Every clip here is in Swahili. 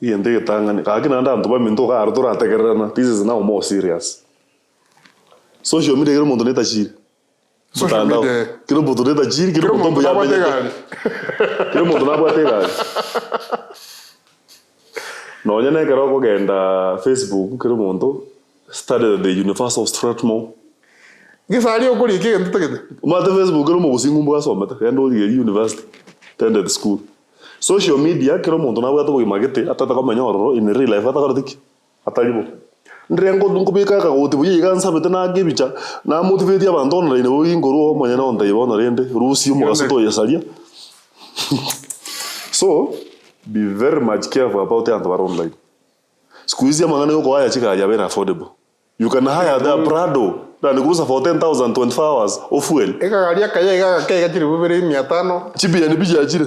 Yende tangani kakina nda mtu ba minto ka artura tekerana. This is now more serious. Social media kero muntu neta chiri. Social media kero muntu neta chiri kero muntu ya banya. Kero muntu na bwate gari. No nyane kero ko genda Facebook kero muntu started the universal straightmo. Gisali okuri ke ntu tegete. Mate Facebook kero mo kusingu mbuga someta kendo the university attended school. Social media kero muntu na bwate bugimagete atata kama nyororo in real life ataka rutiki atalibo ndrengo ndungubika ka goti buyi gansa bete na gibicha na motivate abantu online bo ingoro manyana onda ibona rende rusi mu gasoto yasalia. So be very much careful about it online. Squeeze ya mangana yoko haya chika ya very affordable. You can hire the Prado na nikurusa for 10,000 24 hours of fuel. Eka galia kaya kaya chiri bubere 500 chibia ni bija chiri.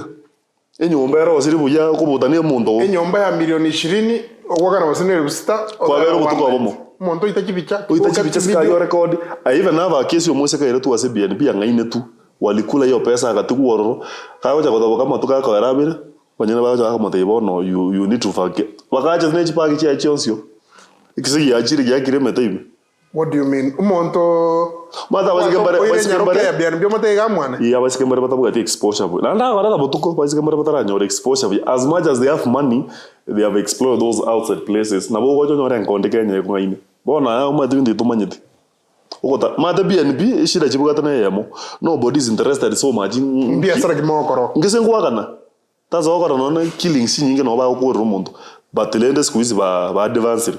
Enyomba yaro wasiri buya kubutania muntu. Enyomba ya milioni 20 ogwakana wasenere busita kwa bero gutuko abomo. Muntu itachibicha. Itachibicha sika yo record. I even have a case yomwese ka iretu wase BNB ngaine tu. Walikula hiyo pesa akatuku wororo. Kawo cha kutoka kama tuka ka yarabire. Wanyana bacho kama teibono you need to forget. Wakaje nechi pagi chi achonsio. Ikisi ya chiri ya kireme time. What do you mean? Umonto mata basikembare ya BNB mate mwana. Yeah, basikembare batabu ati exposure. Nanda barata botuko basikembare batara nyor exposure. As much as they have money, they have explored those outside places. Na bo gojo nyore nkonde Kenya ko ngaine. Bona umati ndi tumanyiti. Ukota mata BNB ishira chibugata na yemo. Nobody is interested so much. Mbia sara kimokoro. Ngise ngwakana. Tazo okora nona killing sinyinge no ba ko rumuntu. But lende squeeze ba advance.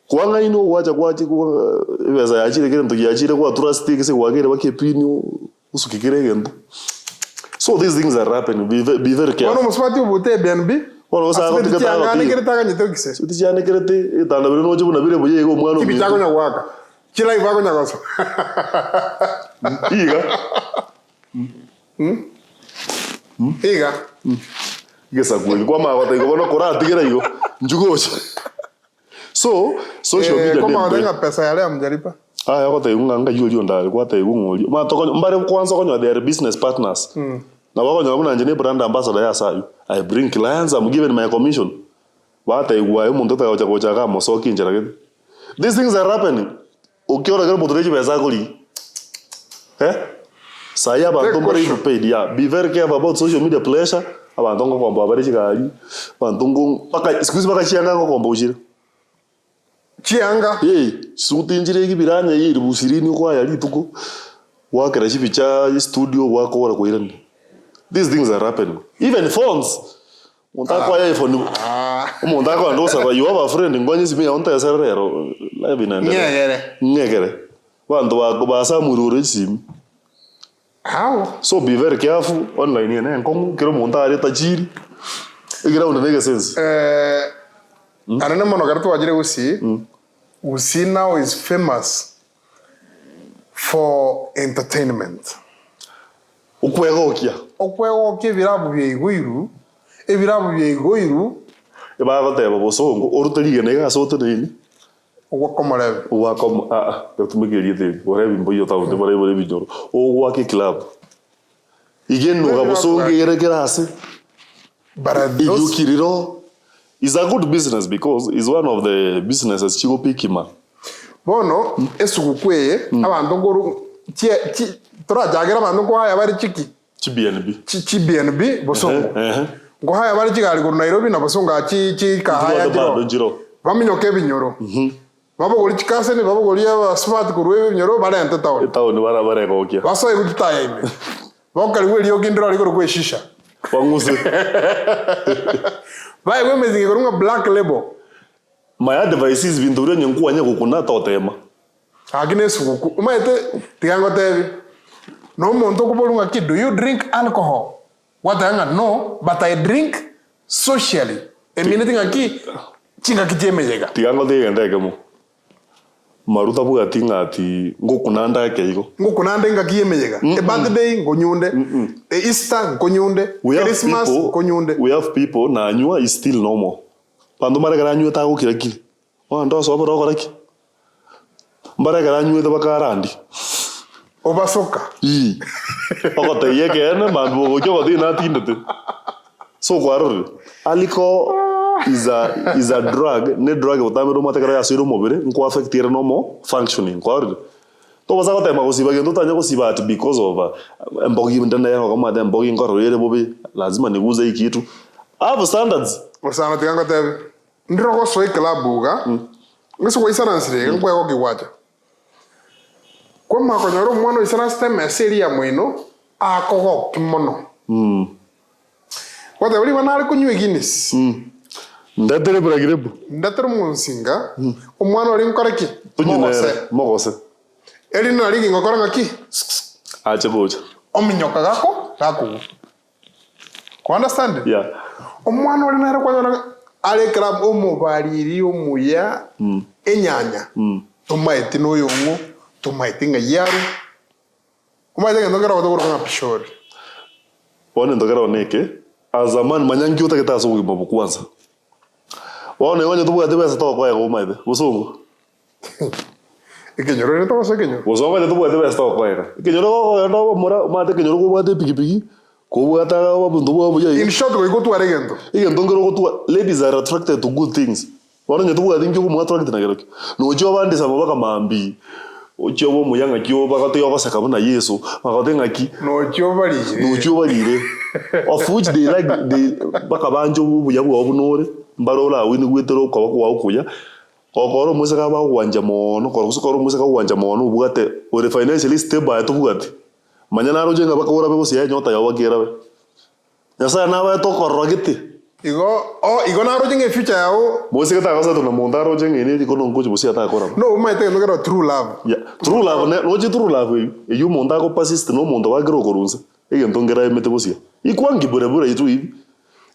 Kwanga ino wacha kwachi kwa beza yachire kire ntuki yachire kwa trust kise kwagere bakepini usukikire gendo. So these things are happening. Be very careful. Wano muswati ubute BNB? Wano usako tikata ngani kire taka nyito kise. Suti chane kire te tanda bino noje buna bire boye ko mwana. Kibi tako nya waka. Kila ivako nya koso. Iga. Iga. Gesa kweli kwa mawata iko bono kora tigera iko. Njugocha. So social media koma ndenga pesa yale amjaripa yako tayunga nga yuli ndale kwa tayunga ma toko mbare kwanza konyo their business partners na bako nyo muna njene brand ambassador ya sayu I bring clients, I'm giving my commission ba tayuwa umuntu tayo kocha kama soki njera gete. These things are happening. Ukiora gero mutureji pesa kuli saya bantu mbare you paid. Yeah, be very careful about social media pressure abantu ngo komba bari chikali bantu ngo paka excuse baka chianga ngo komba ushire chianga sutinjire kibiranya yiri busirini kwa yali tuko wakera chipicha studio wako wala kuirani. These things are happening. Even phones untaka ya iPhone untaka ndosa kwa you have a friend ngwanyi simi onta ya serero live inanda ngegere bantu bako basa murure simu. How? So be very careful online ene nkongu kero monta ari tajiri igira unanega sense. Anana mono kartu wajire usi. Usi now is famous for entertainment. Okwegokia virabu bya igwiru. Ebirabu bya igwiru. Eba bateba bosongo oruteriga nega sote nini. Ogwakomorebe. Ogwakoma gatumigiriye thiri. Ore bimboyo tawo de bare binyoro. Ogwake club. Igeno gabosongo yerekera ase. Yukiriro. It's a good business because it's one of the businesses chigo pikima. Bono esukukweye abantu ngoro tora jagera abantu ko haya bari chiki chi BNB bosongo ngo haya bari chigali ko Nairobi na bosongo chi ka haya jiro baminyoke binyoro babo goli chikase ni babo goli ya smart kurwe binyoro bare ante tawo bara ko kia baso ikutaya ime bokali we liyo kindro aliko ko shisha wanguse Vai we mezingi korunga black label. My advice is bindure nyenkuwa nyeko kuna totema. Agine suku. Umaete tiango tevi. No monto kubolunga ki, do you drink alcohol? What I no, but I drink socially. Eminating aki chinga kijemejega. Tiango tevi ndeke mo. Maruta buga tinga ati ngokunanda yake iko. Ngokunanda inga kijemejega. Birthday ngonyunde. Easter ngonyunde. Christmas ngonyunde. We have people na anyua is still normal. Pando mara gara anyua tago kirakili. Ndo so baro koraki. Mara gara anyua de bakarandi. Obasoka. Okote yeke ene manbo gojo godi na tindete. So kwarore. Aliko is a drug, ne drug utamiro matekara ya siro mobile nko affect your normal functioning kwa to baza kota makusiba gendo tanya kusiba at because of mbogi ndana yako kama da mbogi ngoro yele bobe lazima niguze hiki kitu have standards osana tikango tebe ndiro ko soy club ga ngiso ko isana nsire ngwe ko kiwacha kwa makonyoro mwana isana system eseri ya mwino akogo kimono wata uli wanari kunywe Guinness ndatere buragirebu ndatere munsinga omwana oli nkoreki mogose eli nari ngokora ngaki acha bocha ominyoka gako ku understand yeah omwana oli nari kwanyora ale club omubariri omuya enyanya tomaiti noyongo tomaiti ngayaru kumaite ngondera kodokoro kana pishori wane ndogera oneke azamani manyangi utakitaso kugibobo kwanza wane wanye tubuga tebesa to kwa yego maide busungu ikinyoro ne to sekenyo busungu ne tubuga tebesa to kwa yego ikinyoro ko ndo mura mate kinyoro ko bate pigipigi ko bwata babundu babo ya in short we go to aregendo igendo ngero ko tu ladies are attracted to good things wane tubuga tingi ko mu attracted na gero no jo bandi sama baka mambi ocho bo muyanga kyo bakato yoko sakabu na Yesu bakatenga ki no cho barire of which they like they bakabanjo buyabu obunore mbarola wini gwetero kwa kwa ukuya kokoro musaka ba kwanja mono kokoro musaka kwanja mono ubugate ore financially stable to bugate manyana rojenga bakora bego siya nyota yawagera be yasa na ba to korogite igo na rojenga future yao musika ta kosa to na monda rojenga ni ikono ngoje busia ta kora no maite ngero true love yeah true love ne oje true love you monda ko persist no mondo wa gero korunza igento ngera emete busia ikwangi bure itu ibi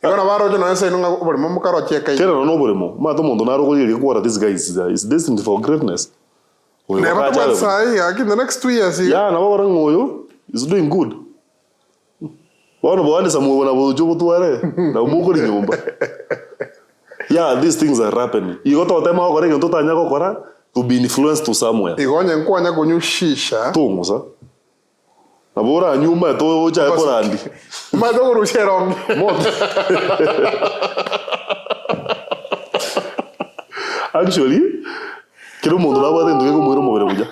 igona baro jo na nsa inunga buri mu karo cheka kera no bure mo ma to mondo na ro ko kwara this guy is destined for greatness never to say in the next 2 years yeah na bora ngoyo is doing good wana bwana samu wana bojo butware na umuko ni nyumba yeah these things are happening igoto tema ko rege ntotanya ko kora to be influenced to somewhere igonye nkwanya kunyushisha tungusa na bora nyumba to cha korandi ma do rushero moto actually kero mundo na bade nduge ko mwero mubere buja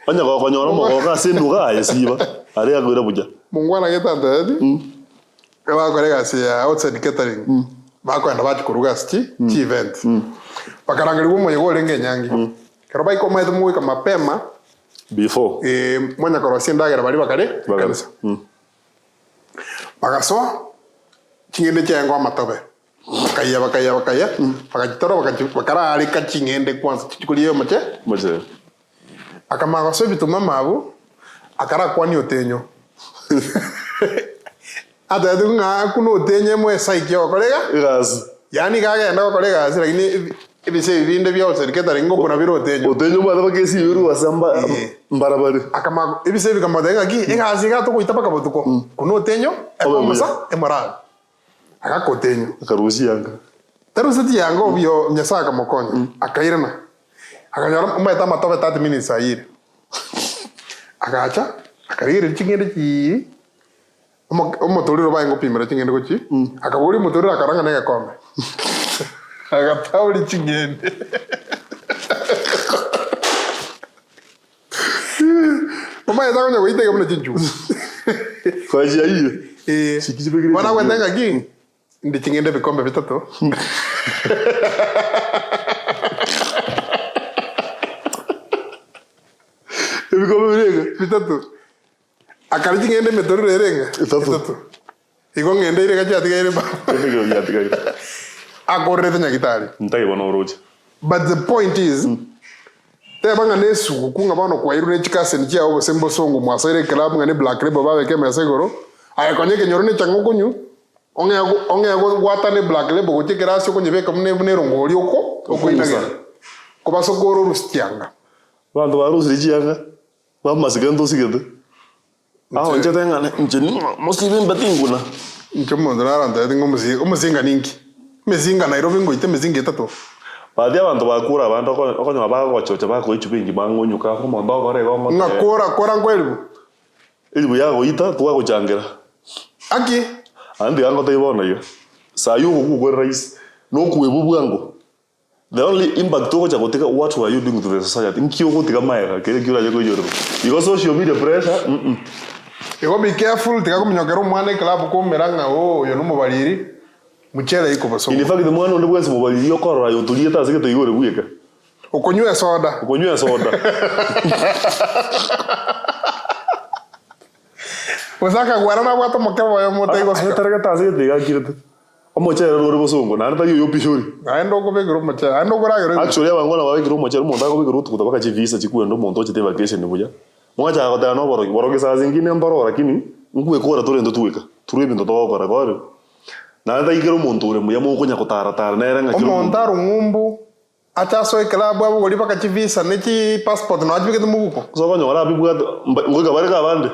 anya ko konyora mo ko kasinduga yesiba ari agwira buja mungwana getandadi kaba korega sia outside catering bakwenda bachikuruga sti event bakarangirwa umuyego renge nyangi kero baiko maito muwika mapema before mwanya korosi ndagera bari bakare kanisa bagasoa chingende chengo amatobe bakaya bakagitoro bakara ari kachingende kwanza chikuliyo mache akamaga so bituma mabu akara kwani otenyo ata dunga kuno otenye mwe saiki okolega yes yani kagenda okolega lakini ibise binde bya oseriketa ringo kuna biro otenyo mwana bakesi yuru wasamba mbarabari akamaga ibise bikamadenga ki engazi gato ko itapaka botuko kuno otenyo ekomasa emoral akakotenyo akarusi yanga tarusati yango byo nyasaka mokonyo akairana akanyara umeta matobe 30 minutes ayire akacha akarire chingende chi omotoriro baye ngopimira chingende ko chi akaguri motoriro akaranga nega kombe agatauli chingende mama ya tango nyawite kamna chinchu kwa jia hiyo sikizibegiri wana kwendanga ki ndi chingende bikombe bitatu ibikombe birega bitatu akari chingende metoriro erenga bitatu iko ngende irega chatigaire ba ndege yatigaire akorrete nyagitari ntai bona uroje but the point is tebanga nesu kunga bano kwa iru nechikase nchia obo sembo songo mwasere club ngane black label bawe kema segoro aya konyeke nyorone chango kunyu onge gwata ne black label gochekera syo konyebeka mune rongori uko okuinagera kuba sogoro rustianga bantu barusi chianga bamusigendo sigede aho nchetenga ncheni musibin batinguna nchomo ndaranda ndingo umuzinga ningi mezinga Nairobi ngoite mezinga etatu baadhi abantu bakura abantu okonyo bagochocha bakoichu bingi bangonyuka ko mondo gore go ngakora ngwelu ilibu yago ita twaguchangira aki andi ango tebona yo sayu kugwe rais no kuebubuango. The only impact to chakoteka, what were you doing to the society? Nkio kotika maega kile kila yako yoro. Because social media pressure. You be careful tika kumnyokero mwana club ko meranga yo no mubaliri. Muchele iko baso. In fact the mwana ndo bwense mubaliri yokora yo tulieta sekete yore buyeka. Ukonywa soda. Ukonywa soda. Usaka guarana bwato mokebo yo motego. Targa tase de kirete. Omochera rore bosongo na nta yo pishori. Aendo ko begero mochera. Aendo koragero. Actually abangona babegero mochera monda ko begero tukuta baka chivisa chikuendo monto chite vacation buja. Mwacha akota no boro saa zingine mbaro lakini ngwe kora torendo tuweka. Turebe ndo tokora kore. Na nta igero monto ure muya mo konya kotara tara na era ngakiro. Omontaro ngumbu achaso club abo goli baka chivisa nechi passport no ajibike mubuko. So konyo wala bibwa ngoga bare ka bande.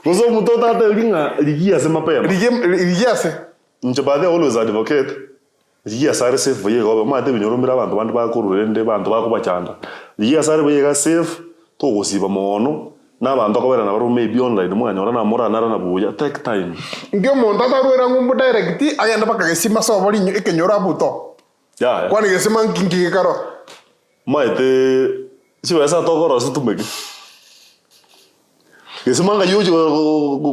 Kuzo mtoto hata linga ligia sema pema. Ligia se. Njabade always advocate. Ligia sare safe boye go ma de binyoromira abantu bandi bakururende bantu bakubachanda. Ligia sare boye ga safe to gosiba mono n'abantu akobera na baro maybe online mwanyora na mura na buya take time. Ngio monta tarwera ngumbu direct agenda bakagesima so bari ikenyora buto. Ya. Kwani gesima nkingi karo. Maite siweza tokoro situmeke. Gesimanga yuji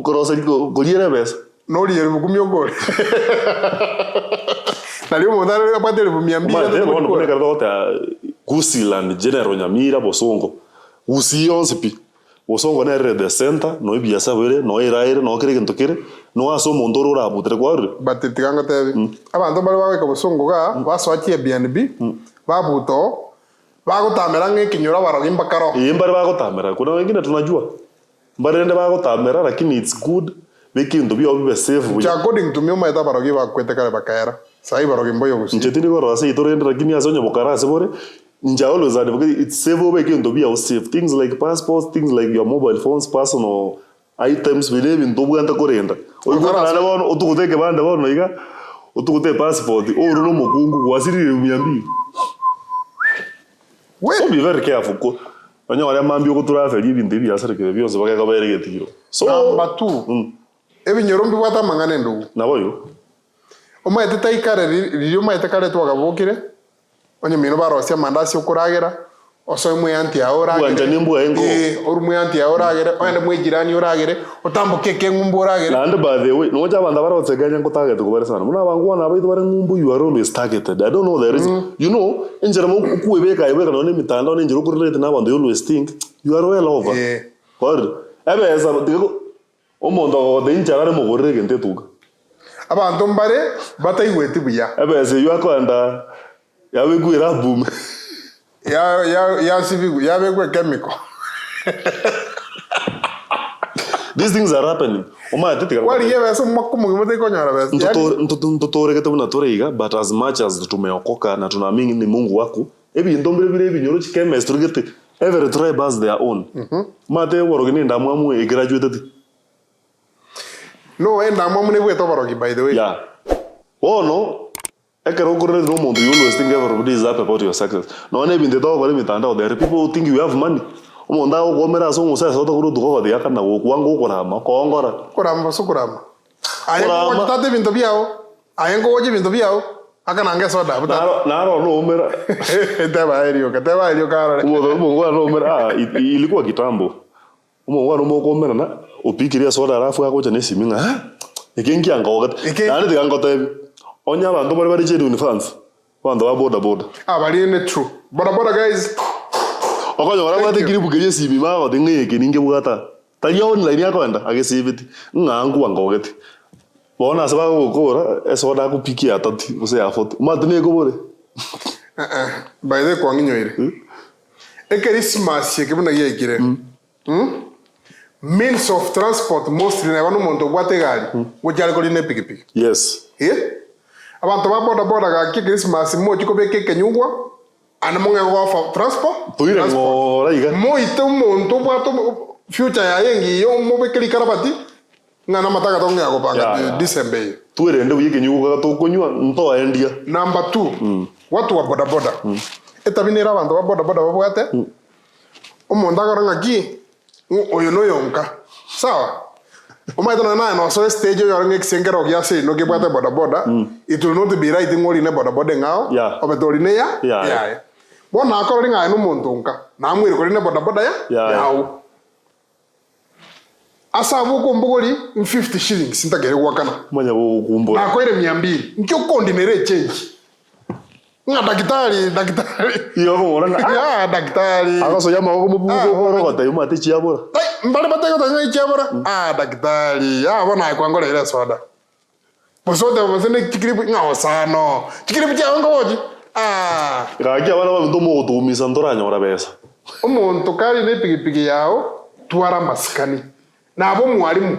korosa goliere bes. No liere bukumyo gol. Nalio mondare apate le bumiambia. Maite no kone kardota Kusiland general Nyamira bosongo. Usiyonsipi. Bosongo na red center no ibiasa bere no iraire no kere kentokere no aso mondoro ra butre kware. Batetikanga tebi. Abantu bali bawe kabosongo ga baso achi BNB. Babuto. Bagotamera ngikinyora baragimba karo. Imbare bagotamera kuna wengine tunajua. Mbarende bagotamera lakini it's good making to be all safe. According to me maita barogi bakwete kare bakaera. Sai barogi mboyo gusi. Nchetini ko rasa itorende lakini asonya bokara sebore. Nja always advocate it's safe making to be all safe. Things like passports, things like your mobile phones, personal items bile bintu bwanta korenda. Oyukana na bono otukuteke banda bono iga. Otukute passport oro no mukungu wasirire umyambi. So be very careful ko. Onyo wale mambio ko travel ibintu byasare ke byose bakaka bayeregetiro. So number 2. Ebinyorombi bwata mangane ndo. Naboyo. Omaite taikare rilio maite kare twagabokire. Onyo mino barosia mandasi okuragera. Oso mwe anti ahoragere. Wanja nimbu engo. Oru anti ahoragere. Oyende mwe jirani oragere. Otambo keke ngumbu oragere. And by the way, no jaba ndabara otseganya ko target ko bare sana. Muna bangwa na baito bare ngumbu you are always targeted. I don't know the reason. You know, injera mo kuwebeka yebeka no mitanda no injera ko relate na bantu always think you are well over. Or ebe esa digo omondo go de injera re mo gorege ntetuka. Abantu mbare batayigwete buya. Ebe ese you akwanda yawe gwira boom. Ya civic ya begwe chemical. These things are happening. Oma tetika. Wali yebe so makumu ngimete konyara basi. Ntotore kete buna toreiga but as much as tumeokoka na tunaamini ni Mungu wako. Ebi ndombere bire binyoro chemistry gete every tribe has their own. Mate worogini ndamwamu e graduated. No enda mwamu ne bweto barogi by the way. Yeah. Oh no. Ekero korre no mundo you always think everybody is happy about your success. No ne binde to bare mitanda there people who think you have money. Omonda go komera so musa so to kuru duko de yakana go kwango korama kongora. Korama so korama. Ayengo ko tate binto biao. Ayengo oje binto biao. Akana nge soda. Naro no umera. Teba aerio kara. Umo no umera ilikuwa kitambo. Umo no mo komera na opikiria soda alafu yako cha nesiminga. Ikengi angoga. Nani tikangote. Onya bantu bari jedu fans. Bantu ba boda. Bari ne true. Boda guys. Okonyo wala bate kiri bugeje sibi ma go ngeke ninge bugata. Tali online yakwenda agesibiti. Ngangu angogeti. Bona saba gukora esoda kupikia atati use afot. Matne ko bore. By the kwanginyoire. Christmas yekibuna yekire. Means of transport mostly na bano monto gwate gari. Gojale ko line pikipiki. Yes. Abantu ba boda ga Christmas mo chiko beke kenyugwa. Ana monge go transport. Tuire ngo raiga. Mo ite monto bwato future ya yengi yo mo beke likarabati. Ngana mataka tonge agopanga December. Tuire ende uyike nyuga to konywa nto endia. Number 2. Watu wa boda. Etabinira abantu ba boda babwate. Omonda garanga ki oyo no yonka. Sawa. Umaitona na no so stage yo ngek sengero gya se no ke bwata boda boda. It will not be right ngori ne boda boda ngao. Obetori ne ya. Bona akoro ringa no muntu nka. Na mwiri kori ne boda boda ya. Yao. Asa vuko mbogori 50 shillings ntagere wakana. Manya bo kumbora. Na kwere 200. Nkyo kondinere change. Nga daktari. Iyo ngora na. Ya daktari. Akaso yama ko mubuko horo kata yuma ati chiabora. Mbale batego tanya chiabora. Daktari. Bona kwangora ile soda. Posote bosene chikiribu nga OSANO. Chikiribu cha ngoji. Gaki abana ba ndomo gutumisa ndoranya ora besa. Umuntu kari ne pigipigi yao twara maskani. Nabo mwalimu.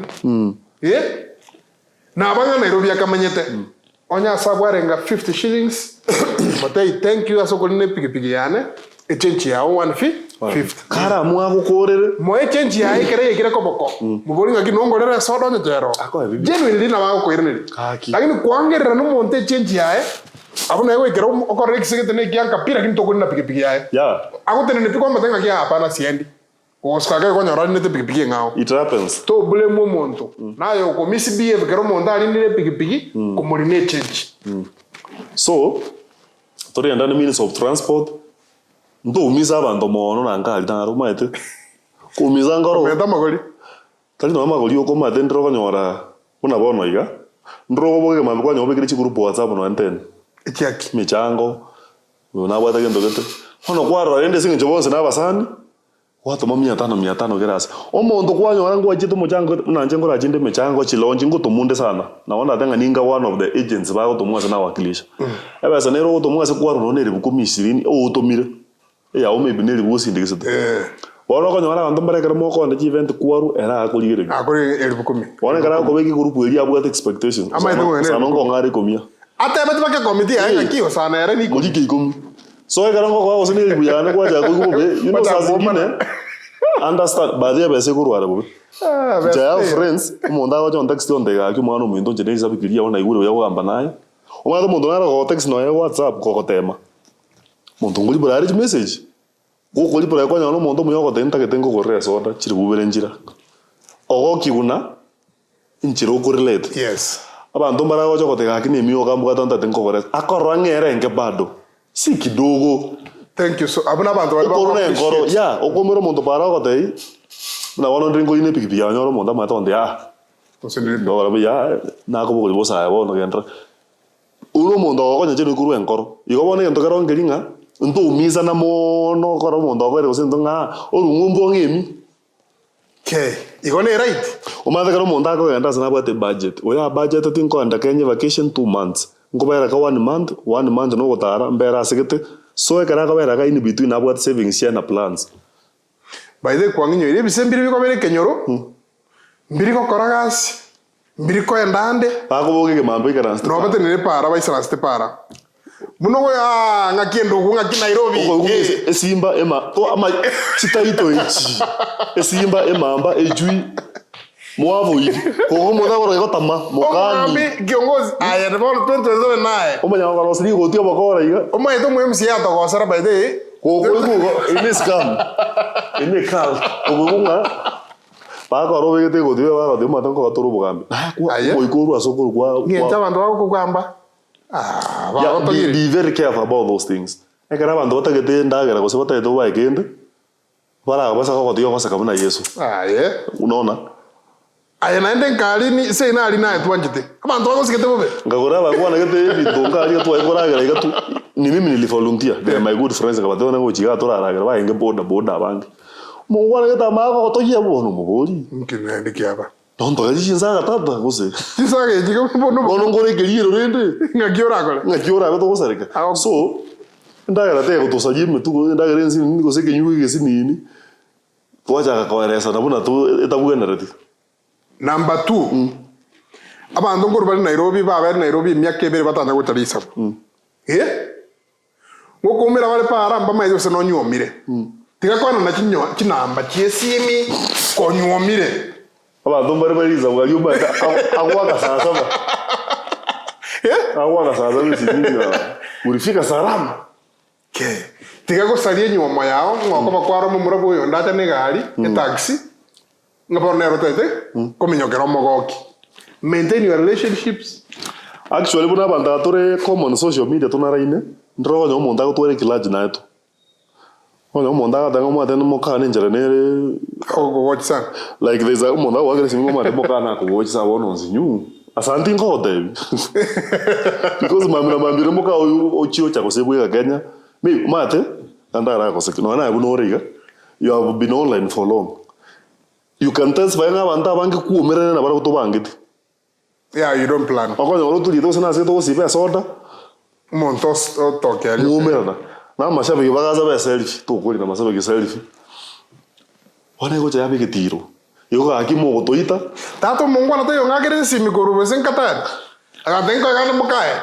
Nabanga Nairobi akamanyete. Onya sabwarenga 50 shillings. Matei thank you asokoline pigipigi yane. Echenchi yao 150. Kara mwagukorere. Mo echenchi yae kere yekire koboko. Mubolinga kinongorera soda nyero. Genuinely na bago koireneri. Lakini kuangerera no monte echenchi yae. Abuna yego ikero okore kisegete ne kyanka pira kintokolina pigipigi yae. Akotene ne pikwa matenga kya hapana siendi. Oskage ko nyora nete pigipigi ngao. It happens. To blame omuntu. Nayo ko misbehave kero monda ali nile pigipigi ko moline change. So, tori andana means of transport. Ndo umisa abantu mono nankali tangaro maite. Ko umisa ngoro. Meta magoli. Tali no magoli ko mate ndro ko nyora. Una bono iga. Ndro boge mambe kwa nyobe kiri chiguru WhatsApp no antene. Ikiaki michango. Una bwata kendo gete. Hono kwaro ende singe chobonse na basani. Watu 500 gerasa. Omuntu kwanyora ngo ajitu muchango nanje ngora ajinde mechango chilonji ngo tumunde sana. Naona tanga ninga one of the agents ba kutumwa sana wakilisha. Ebasa nero kutumwa se kwaro no neri bukumi 20 o utomire. Ya o maybe neri busindikise. Wona ko nyora abantu barekera moko ndi event kwaro era akurigire. Akuri eri bukumi. Wona kara ko beki group eri abwa expectations. Sana ngo ngari komia. Ate beti bake committee aya kiyo sana era ni kujike ikum. So I can't go to the Guyana, you know, something, understand, but they are very good. I have friends, Monda on text on the Akumano, don't you know, Zapikia on a good way of Ambanai? One of the Mondana text no WhatsApp, Cocotema. Montongoli, but I message. Go Colipra, Montomo, then take a tango rest order, Chiruber and Jira. Or Kiguna in Chiroku relate. Yes. About Dombara, the Hakini, Miogambo, that and cover it. I can't run here and Gabado. Si kidogo. Thank you so. Abuna bantu wali bako. Ngoro ya okomero mondo para ko dai. Na wono ndringo ine piki ya nyoro mondo mata onde ya. Tosendiri. Ngoro ya na ko boko bosa ya bono gentra. Uno mondo ko nje kuru enkoro. Igo bono ento karo ngeringa. Nto umiza na mono koro mondo ko ero sento nga orungumbo ngemi. Okay. Igo ne right. O manda karo mondo ko genda sana bate budget. Oya budget tinko anda Kenya vacation 2 months. Ngobera ka 1 month no gotara mbera segete so ekara ka bera ka in between about savings here na plans by the kwanginyo ile bisembiri biko bere kenyoro mbiri ko koragas mbiri ko endande pa ko boge ke mambe kana no bate ne para ba isra ste para muno go ya ngakiendo ku ngaki Nairobi esimba ema to ama chitaito echi esimba emamba ejui Mwavo hivi. Kwa mwana wala yako tama mokani. Ombi kiongozi aya de bolo 20 nae. Omanya wala siri go tia bakora iga. Omanya to mwem si ato go sara baide. Ko ine scam. Ine kal. Ogunga. Pa ko ro bege te go tia ba de matan ko atoro bogambe. Ko ikuru asokuru kwa. Ngenta bantu bako kwamba. Be very careful about those things. Ekara bantu batagete ndagera go se bataito ba ikende. Para basa ko tia basa kabuna Yesu. Unaona? Aya naende nkali ni se ina ali nae twanjite. Abantu bako sikete bobe. Ngagora bakwana gete bitonga ali twa ikora gara igatu. Ni mimi nilivolunteer. They are my good friends kabatona ngo chiga tora gara ba inge boda bangi. Mo wana geta mako to ye bono mugori. Nkine ndiki hapa. Tonto gaji chinsaga tata gose. Chinsaga jiga bono. Bono ngore keliro rende. Ngagiora kole. Ngagiora beto gosareka. So ndagara te gotosaji metugo ndagara nsi ngo se kenyuge gesi nini. Twaja ka kaeresa nabuna tu etabuga narati. Number 2. Abantu ngoro bari Nairobi baba Nairobi myaka ebere batanda gutarisa. Ngoko umira bari para mba maizo se no nyomire. Tiga kwana na kinamba kiesimi ko nyomire. Abantu bari za bwa yuba agwa sasa ba. Agwa sasa bisinira. Urifika salama. Tiga go salie nyoma yao ngoko bakwaro mu murabo yo ndata ne gari e taxi. ngabornero tete kominyokera mogoki maintain your relationships. Actually buna banda tore common social media tunaraine ndro nyo monda ko tore kilaji na eto onyo monda ga ngo mate no mokana njere nere watch san like there's a monda wa gresi ngo mate mokana ko watch sa wono nzinyu asanti ngode because mamira moka ochio cha kosebwe Kenya me mate andara ko sekino na buno riga you have been online for long you can test by nga banda bangi kuumerene na bara to bangiti. Yeah, you don't plan. Akonya olo tuli to sana se to sibe soda. Montos toke ali. Mumerana. Na mashabe bagaza ba selfie to kuri na mashabe selfie. Wana go cha yabe tiro. Yo ga kimo go toita. Tato mongwana to yo ngagere simi koru besen katan. Aga tengo ga no mukae.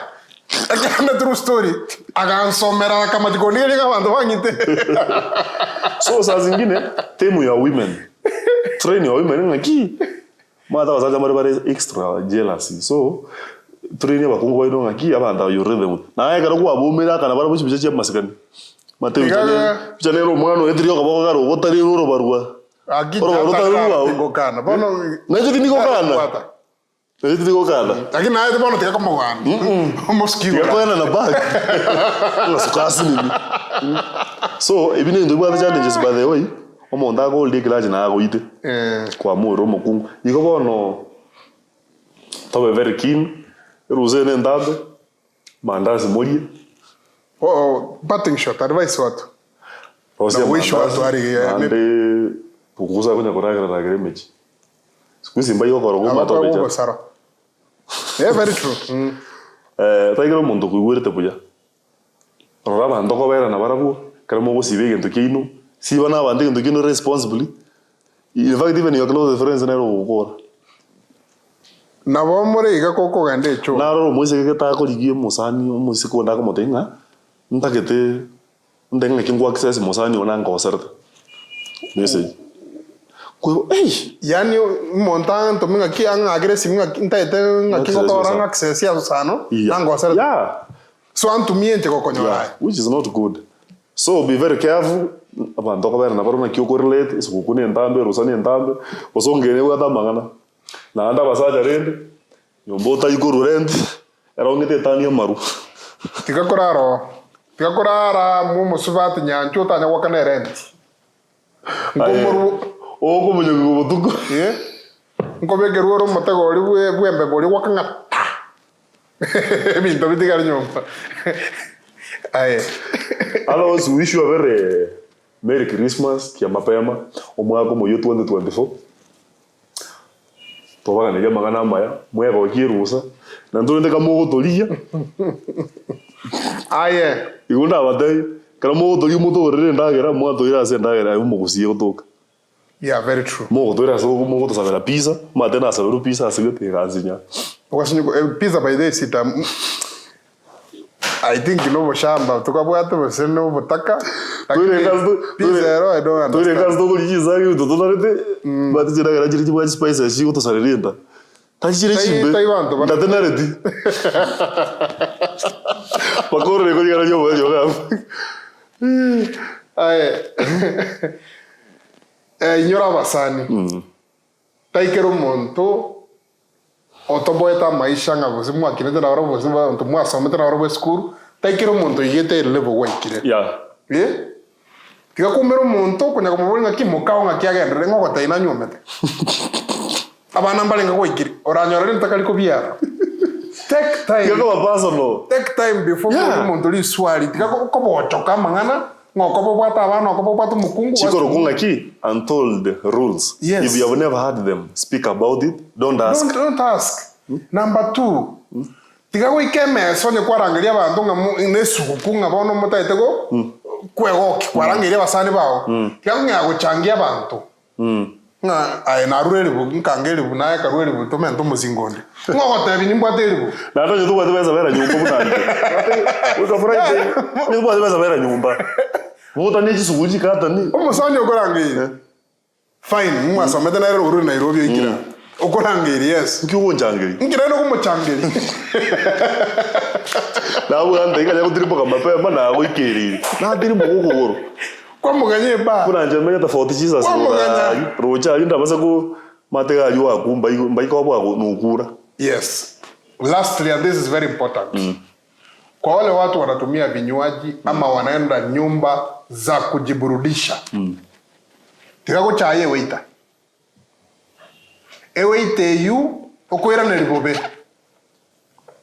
Aga true story. Aga somera kama tikoni ile ga bando wangite. So saa zingine temu ya women. Train ya women ngaki. Mata wazaja mari extra jealousy. So train ya bakungu baino ngaki abanda yo rhythm. Na ya karo kwa bomera kana bara buchi biche masikani. Mate bichane ro mwana edrio ka bako garo botari ro barua. Agi ta ngo kana. Bono na jiti niko kana. Na jiti niko kana. Agi na ide bono tika kama wana. Mosquito. Ya kwa na bag. Na sukasi nini. So ebine ndo bwa challenges by the way. Omonda go lig laji na go ite. Kwa muro mokungu. Iko bono tobe very keen. Ruzene ndabe. Mandazi molie. Batting shot advice watu. Na wish watu ari ande pukuza kunya koraga na gremeji. Sikuzi mbayo ko rogo mato beja. Yeah, very true. Taigero mondo kuwirte puya. Raba ndoko bera na barabu. Karamo go sibege ntokino. Si bana bande ntokino responsibly. In fact even your close friends na ro gukora. Na bomore iga koko gande cho. Na ro mo se ke ta ko ligie mosani mo se ko ndaka motenga. Ntakete ndenga kingwa access mosani ona ngoserta. Message. Ko yani montan to minga ki ang aggressive minga ntaite ngaki ko orang access ya OSANO na ngoserta. Yeah. So antu miente ko konyo ai. Which is not good. So be very careful. Abando ko bera na barona ki ko relate isu kune ntambe rusani ntambe osongene wa tamangana. Na anda basaja rende. Yombota iguru rende. Era ongete tani maru. Tikakurara mumo suvati nyancho tanya wakane rende. Ngomuru ko munyo go butuko. Ngobege ruoro motego ri bwembe bori wakanga. Binto bitigari nyompa. Aye. Hello, we wish you a very Merry Christmas, kia mapema, omwaka mo 2024. Toba kana magana maya, mweka okirusa. Na ndonde kama gotoria. Aye. Igunda badai, kana mo gotoria muto rere ndagera mwa toira se ndagera mu gusie gotoka. Yeah, very true. Mo gotoira so mo goto sabera pizza, matena sabera pizza asigete gazinya. Wakashinyo pizza by the sita. I think you know shamba tukabwata baseno butaka. Pizza ero I don't understand. Tore kasto ko liza yo to narete. Bati jira gara jiri jibwa spice shi goto sarerenda. Tajire chimbe. Ndatenareti. Pakore ko gara yo yo. Inyora basani. Taikero monto otoboeta maisha ngabo mwa kinete na robo simba mwa somete na robo school taikero monto yete level wa kire. Yeah. Tika kumero monto kunya kumubuli ngaki mukao ngaki agenda ngo gota ina nyomete. Abana mbalenga ko ikiri oranyora ntakali ko biara. Take time. Yego personal. Take time before monto li swali tika ko bochoka mangana. Ngoko bwata abana ngoko bwata mukungu. Chikoro kungaki untold rules. Yes. If you have never heard them, speak about it. Don't ask. Don't ask. Number 2. Tika ko ikeme sonye kwarangiria bantu nga nesuku nga bono mutaitego kwego kwarangiria basani bawo. Tika nga guchangia bantu. Nga ai narureri bu nkangeri bu naye karureri bu to mento muzingonde. Ngoko tebi nimbwateri bu. Na ndo yutu bwatebeza bera nyumba bunani. Ukafurahi. Ni bwatebeza bera nyumba. Muta neji suguji kata ni. Omusani okorangiri. Fine, mwa somete na uru Nairobi ikira. Okorangiri yes. Nkiwo njangiri. Nkira no kumuchangiri. Na wu ande ikanya kutiripo kama pe mana go ikiri. Na diri mo kokoro. Kwa muganye ba. Kuna njemenya tofauti Jesus. Rocha inda basa ko matega yo akumba mbai ko bwa nukura. Yes. Lastly, and this is very important. Kwa wale watu wanatumia vinywaji ama wanaenda nyumba za kujiburudisha. Tikago chaye waita. Eweite yu okwera neribobe.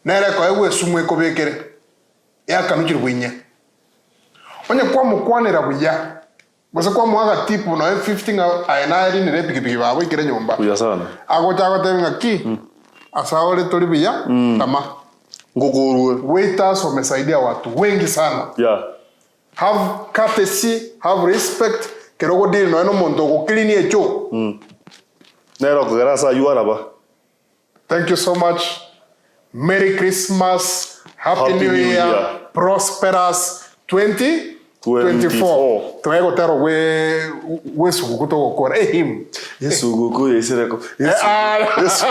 Nere kwa ewe sumwe kobekere. Ya kanukiri bwinya. Onye kwa mukwanira buya. Bose kwa mwaga tipu na 15 ayenari ni repikipiki babo ikire nyumba. Buya sana. Ago chago tevinga ki. Asaole toli buya. Tama. Ngogorwe. Waiters wamesaidia watu wengi sana. Yeah. Have courtesy, have respect. Kerogo dili no eno mondo ko clean echo. Nero kugera sa yu araba. Thank you so much. Merry Christmas. Happy New Year. Prosperous 2024. Tuego tero we sukuto ko kora him. Yesu gugu yesireko. Yesu.